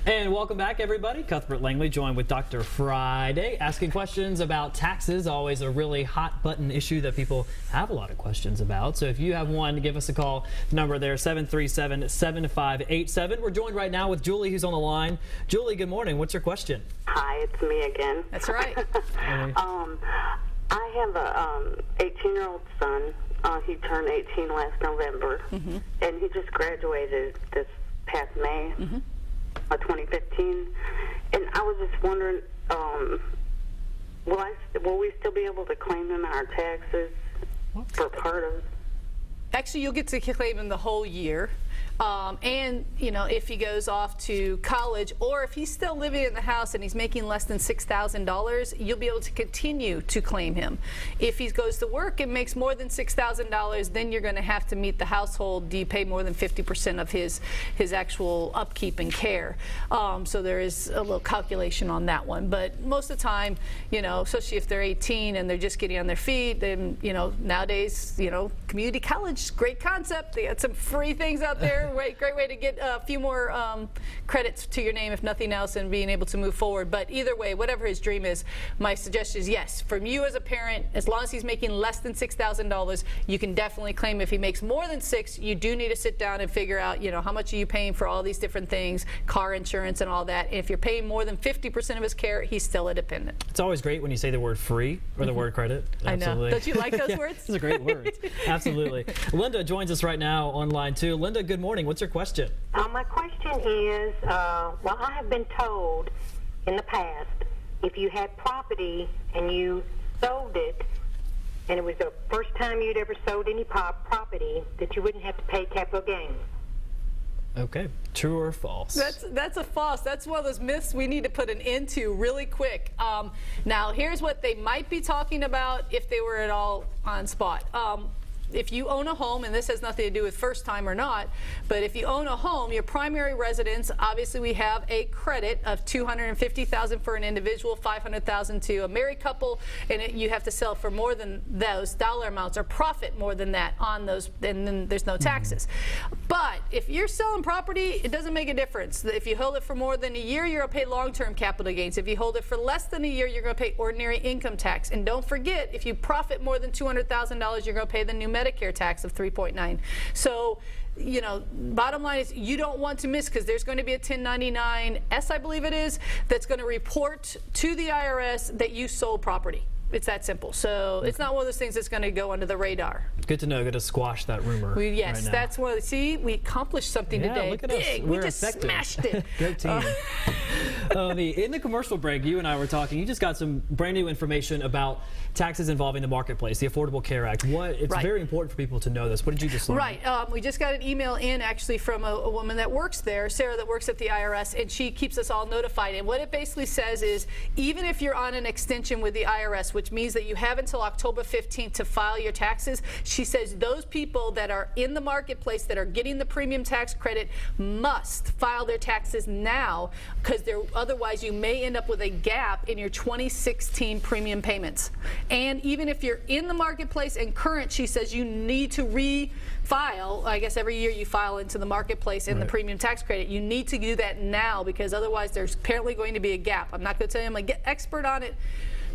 And welcome back, everybody. Cuthbert Langely joined with Dr. Friday, asking questions about taxes. Always a really hot button issue that people have a lot of questions about. So if you have one, give us a call. The number there, 737-7587. We're joined right now with Julie, who's on the line. Julie, good morning. What's your question? Hi, it's me again. That's right. I have a 18-year-old son. He turned 18 last November, and he just graduated this past May. 2015, and I was just wondering, will we still be able to claim him in our taxes for part of? Actually, you'll get to claim him the whole year. And, you know, if he goes off to college or if he's still living in the house and he's making less than $6,000, you'll be able to continue to claim him. If he goes to work and makes more than $6,000, then you're going to have to meet the household. Do you pay more than 50% of his actual upkeep and care? So there is a little calculation on that one. But most of the time, you know, especially if they're 18 and they're just getting on their feet, then, you know, nowadays, you know, community college, great concept. They got some free things out there. Great way to get a few more credits to your name, if nothing else, and being able to move forward. But either way, whatever his dream is, my suggestion is yes, from you as a parent, as long as he's making less than $6,000, you can definitely claim. If he makes more than $6,000, you do need to sit down and figure out, you know, how much are you paying for all these different things, car insurance and all that. And if you're paying more than 50% of his care, he's still a dependent. It's always great when you say the word free or the word credit. Absolutely. I know. Don't you like those words? Those are great words. Absolutely. Linda joins us right now online too. Linda, good morning. What's your question? My question is, well, I have been told in the past, if you had property and you sold it, and it was the first time you'd ever sold any property, that you wouldn't have to pay capital gains. Okay, true or false? That's a false. That's one of those myths we need to put an end to really quick. Now, here's what they might be talking about if they were at all on spot. If you own a home, and this has nothing to do with first time or not, but if you own a home, your primary residence, obviously we have a credit of $250,000 for an individual, $500,000 to a married couple, and you have to sell for more than those dollar amounts or profit more than that on those, and then there's no taxes. But if you're selling property, it doesn't make a difference. If you hold it for more than a year, you're going to pay long-term capital gains. If you hold it for less than a year, you're going to pay ordinary income tax. And don't forget, if you profit more than $200,000, you're going to pay the new Medicare tax of 3.9. So, you know, bottom line is you don't want to miss, because there's going to be a 1099-S, I believe it is, that's going to report to the IRS that you sold property. It's that simple. So it's not one of those things that's going to go under the radar. Good to know. Good to squash that rumor. Yes, right that's one. See, we accomplished something today. Look at big. us. We just smashed it. Great team. In the commercial break, you and I were talking. You just got some brand new information about taxes involving the marketplace, the Affordable Care Act. It's very important for people to know this. What did you just learn? Right. We just got an email in actually from a woman that works there, Sarah, that works at the IRS, and she keeps us all notified. And what it basically says is, even if you're on an extension with the IRS, which means that you have until October 15th to file your taxes, she says those people that are in the marketplace that are getting the premium tax credit must file their taxes now, because otherwise you may end up with a gap in your 2016 premium payments. And even if you're in the marketplace and current, she says you need to refile. I guess every year you file into the marketplace in the premium tax credit. You need to do that now, because otherwise there's apparently going to be a gap. I'm not going to tell you I'm an expert on it,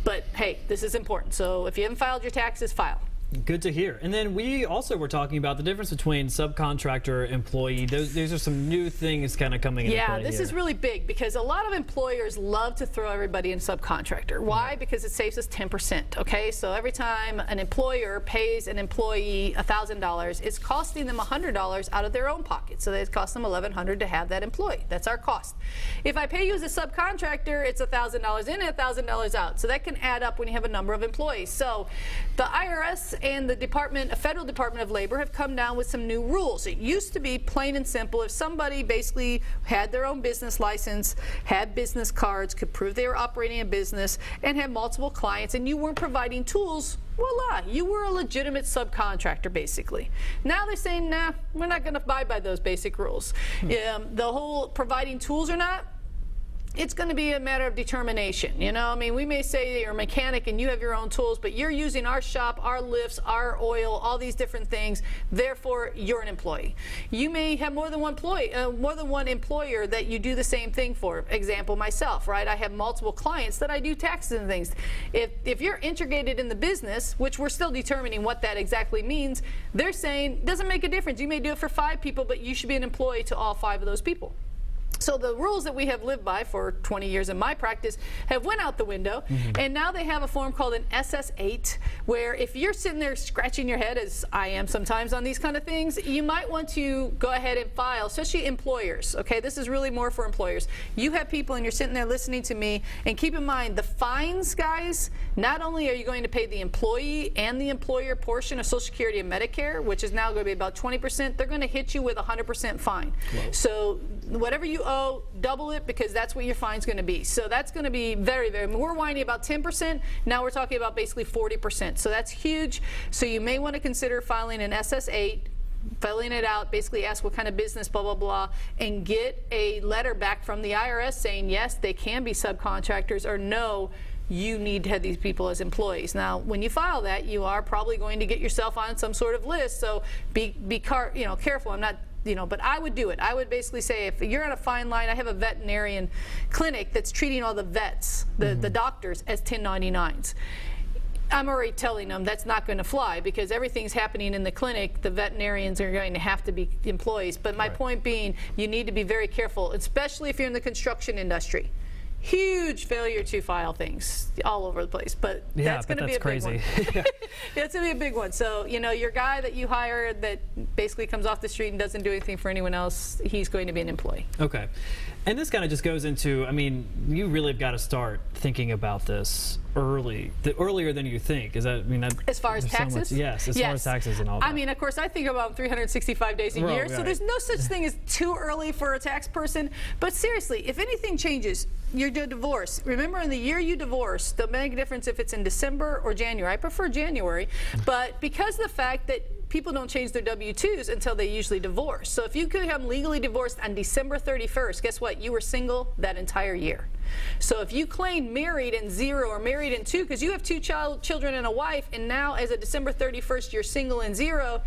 but hey, this is important. So if you haven't filed your taxes, file. Good to hear. And then we also were talking about the difference between subcontractor, employee. Those are some new things kind of coming into play. Yeah, this is really big, because a lot of employers love to throw everybody in subcontractor. Why? Because it saves us 10%. Okay, so every time an employer pays an employee $1,000, it's costing them $100 out of their own pocket. So it costs them $1,100 to have that employee. That's our cost. If I pay you as a subcontractor, it's $1,000 in and $1,000 out. So that can add up when you have a number of employees. So the IRS and the Federal Department of Labor have come down with some new rules. It used to be plain and simple. If somebody basically had their own business license, had business cards, could prove they were operating a business, and had multiple clients, and you weren't providing tools, voila, you were a legitimate subcontractor, basically. Now they're saying, nah, we're not going to abide by those basic rules. The whole providing tools or not, it's going to be a matter of determination. You know, I mean, we may say that you're a mechanic and you have your own tools, but you're using our shop, our lifts, our oil, all these different things. Therefore, you're an employee. You may have more than one employer that you do the same thing for. Example, myself, right? I have multiple clients that I do taxes and things. If you're integrated in the business, which we're still determining what that exactly means, they're saying doesn't make a difference. You may do it for 5 people, but you should be an employee to all 5 of those people. So the rules that we have lived by for 20 years in my practice have went out the window, and now they have a form called an SS8, where if you're sitting there scratching your head, as I am sometimes on these kind of things, you might want to go ahead and file, especially employers, okay? This is really more for employers. You have people and you're sitting there listening to me, and keep in mind, the fines, guys, not only are you going to pay the employee and the employer portion of Social Security and Medicare, which is now going to be about 20%, they're going to hit you with a 100% fine. Whoa. So whatever you owe, double it, because that's what your fine's going to be. So that's going to be very, very, we're whining about 10%. Now we're talking about basically 40%. So that's huge. So you may want to consider filing an SS8, filling it out, basically ask what kind of business, blah, blah, blah, and get a letter back from the IRS saying, yes, they can be subcontractors, or no, you need to have these people as employees. Now, when you file that, you are probably going to get yourself on some sort of list. So be careful. I'm not, but I would do it. I would basically say, if you're on a fine line, I have a veterinarian clinic that's treating all the vets, the doctors, as 1099s. I'm already telling them that's not going to fly, because everything's happening in the clinic. The veterinarians are going to have to be employees. But my point being, you need to be very careful, especially if you're in the construction industry. Huge failure to file things all over the place, but that's going to be a big one. That's going to be a big one. So, your guy that you hire that basically comes off the street and doesn't do anything for anyone else, he's going to be an employee. Okay. And this kind of just goes into, I mean, you really have got to start thinking about this earlier than you think. Is that, I mean, as far as taxes? So yes, as far as taxes and all that. I mean, of course, I think about 365 days a year, so there's no such thing as too early for a tax person. But seriously, if anything changes, you're divorced. Remember, in the year you divorce, there'll make a difference if it's in December or January. I prefer January, but because of the fact that people don't change their W-2s until they usually divorce. So if you become legally divorced on December 31st, guess what? You were single that entire year. So if you claim married in 0 or married in 2, because you have 2 children and a wife, and now as of December 31st you're single in 0,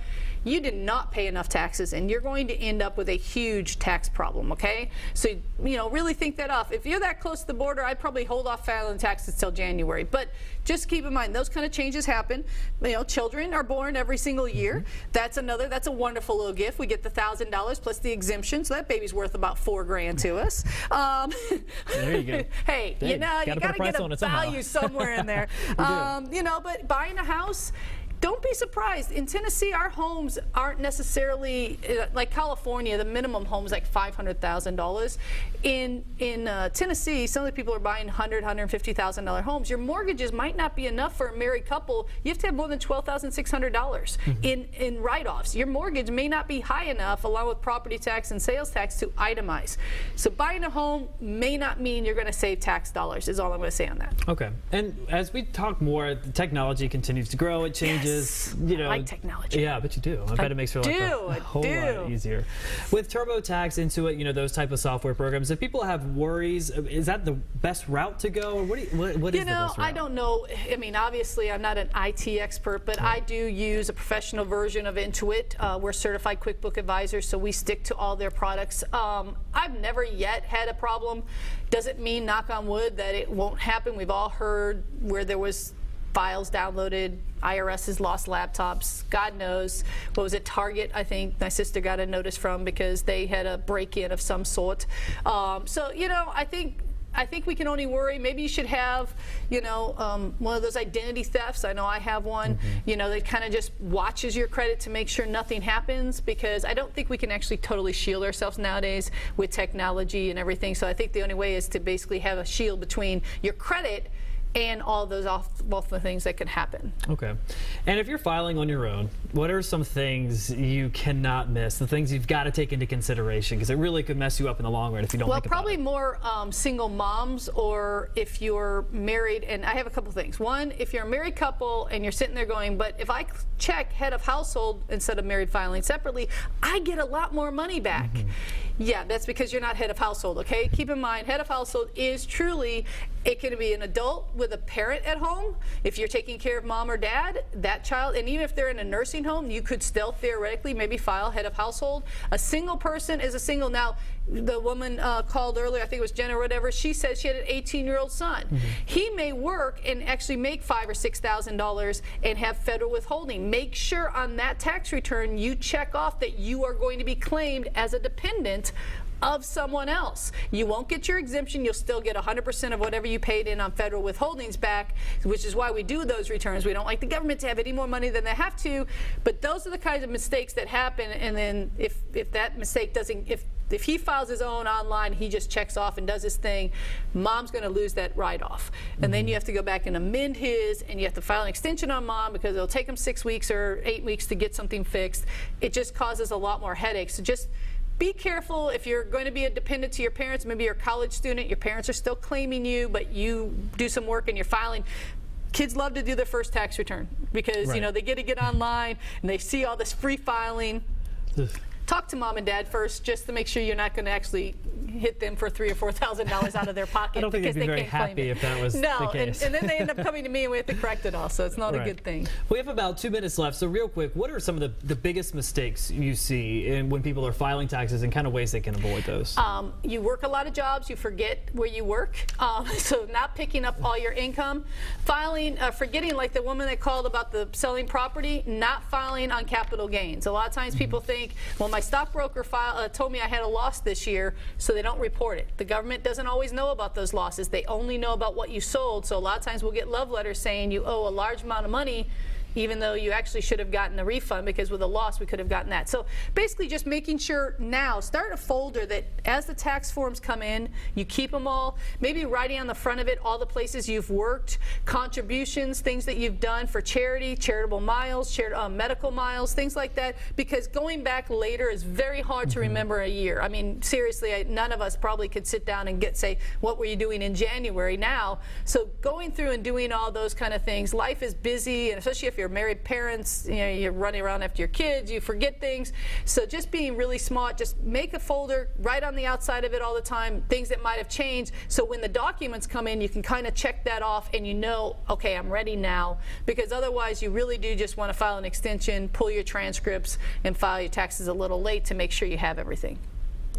you did not pay enough taxes, and you're going to end up with a huge tax problem, okay? So, really think that off. If you're that close to the border, I'd probably hold off filing taxes till January. But just keep in mind, those kind of changes happen. Children are born every single year. That's a wonderful little gift. We get the $1,000 plus the exemption, so that baby's worth about $4 grand to us. There you go. Hey, you got to get a value somewhere in there. But buying a house, don't be surprised. In Tennessee, our homes aren't necessarily like California. The minimum home is like $500,000. In Tennessee, some of the people are buying $100,000, $150,000 homes. Your mortgages might not be enough for a married couple. You have to have more than $12,600 in write-offs. Your mortgage may not be high enough, along with property tax and sales tax, to itemize. So buying a home may not mean you're going to save tax dollars. Is all I'm going to say on that. Okay. And as we talk more, the technology continues to grow. It changes. I like technology. Yeah, but you do. I bet it makes your life a whole lot easier. With TurboTax, Intuit, those type of software programs, if people have worries, is that the best route to go? Or what is the best route? I don't know. I mean, obviously, I'm not an IT expert, but I do use a professional version of Intuit. We're certified QuickBook advisors, so we stick to all their products. I've never yet had a problem. Doesn't mean, knock on wood, that it won't happen. We've all heard where there was files downloaded, IRS has lost laptops. God knows. What was it, Target, I think my sister got a notice from, because they had a break-in of some sort. So, I think we can only worry. Maybe you should have, one of those identity thefts. I know I have one, that kind of just watches your credit to make sure nothing happens, because I don't think we can actually totally shield ourselves nowadays with technology and everything. So I think the only way is to basically have a shield between your credit and all those awful things that could happen. Okay. And if you're filing on your own, what are some things you cannot miss, the things you've got to take into consideration, because it really could mess you up in the long run if you don't think about it? Well, probably more single moms, or if you're married. And I have a couple things. One, if you're a married couple and you're sitting there going, but if I check head of household instead of married filing separately, I get a lot more money back. Yeah, that's because you're not head of household, okay? Keep in mind, head of household is truly, it can be an adult with a parent at home. If you're taking care of mom or dad, that child, and even if they're in a nursing home, you could still theoretically maybe file head of household. A single person is a single. Now, the woman called earlier, I think it was Jenna or whatever, she said she had an 18-year-old son. He may work and actually make $5,000 or $6,000 and have federal withholding. Make sure on that tax return you check off that you are going to be claimed as a dependent of someone else. You won't get your exemption. You'll still get 100% of whatever you paid in on federal withholdings back, which is why we do those returns. We don't like the government to have any more money than they have to, but those are the kinds of mistakes that happen. And then if that mistake doesn't, if he files his own online, he just checks off and does his thing, mom's going to lose that write-off. And then you have to go back and amend his, and you have to file an extension on mom because it'll take him 6 weeks or 8 weeks to get something fixed. It just causes a lot more headaches. So just be careful if you're going to be a dependent to your parents. Maybe you're a college student, your parents are still claiming you, but you do some work and you're filing. Kids love to do their first tax return because, you know, they get to get online and they see all this free filing. Talk to mom and dad first just to make sure you're not going to actually hit them for $3,000 or $4,000 out of their pocket. I don't think they'd be very happy if that was the case. And then they end up coming to me and we have to correct it all, so it's not a good thing. We have about 2 minutes left, so real quick, what are some of the biggest mistakes you see when people are filing taxes and kind of ways they can avoid those? You work a lot of jobs, you forget where you work, so not picking up all your income. Filing, forgetting, like the woman that called about the selling property, not filing on capital gains. A lot of times people think, well, my stockbroker told me I had a loss this year, so they don't report it. The government doesn't always know about those losses. They only know about what you sold. So a lot of times we'll get love letters saying you owe a large amount of money, even though you actually should have gotten a refund because with a loss we could have gotten that. So basically just making sure now, start a folder that as the tax forms come in, you keep them all, maybe writing on the front of it all the places you've worked, contributions, things that you've done for charity, charitable miles, medical miles, things like that, because going back later is very hard to remember a year. I mean, seriously, none of us probably could sit down and say, what were you doing in January now? So going through and doing all those kind of things, life is busy, and especially if you're married parents, you know, you're running around after your kids, you forget things. So just being really smart, just make a folder, write on the outside of it all the time, things that might have changed. So when the documents come in, you can kind of check that off and you know, okay, I'm ready now. Because otherwise you really do just want to file an extension, pull your transcripts, and file your taxes a little late to make sure you have everything.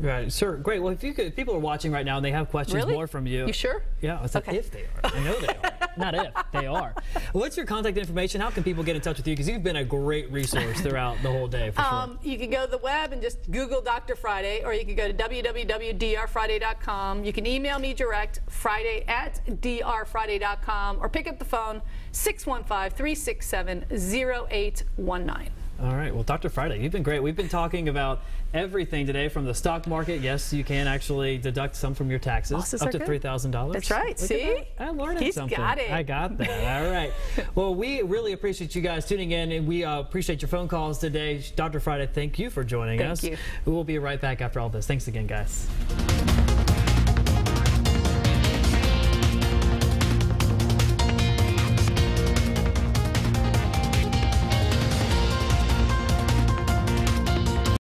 Right, sure, great. Well, if people are watching right now and they have questions more from you. You sure? Yeah, I said if they are. I know they are. Not if, they are. What's your contact information? How can people get in touch with you? Because you've been a great resource throughout the whole day, for sure. You can go to the web and just Google Dr. Friday, or you can go to www.drfriday.com. You can email me direct, friday@drfriday.com, or pick up the phone, 615-367-0819. All right. Well, Dr. Friday, you've been great. We've been talking about everything today, from the stock market. Yes, you can actually deduct some from your taxes, Losses up to good. $3,000. That's right. See? I'm learning something. He's got it. I got that. All right. Well, we really appreciate you guys tuning in, and we appreciate your phone calls today. Dr. Friday, thank you for joining us. Thank you. We will be right back after all this. Thanks again, guys.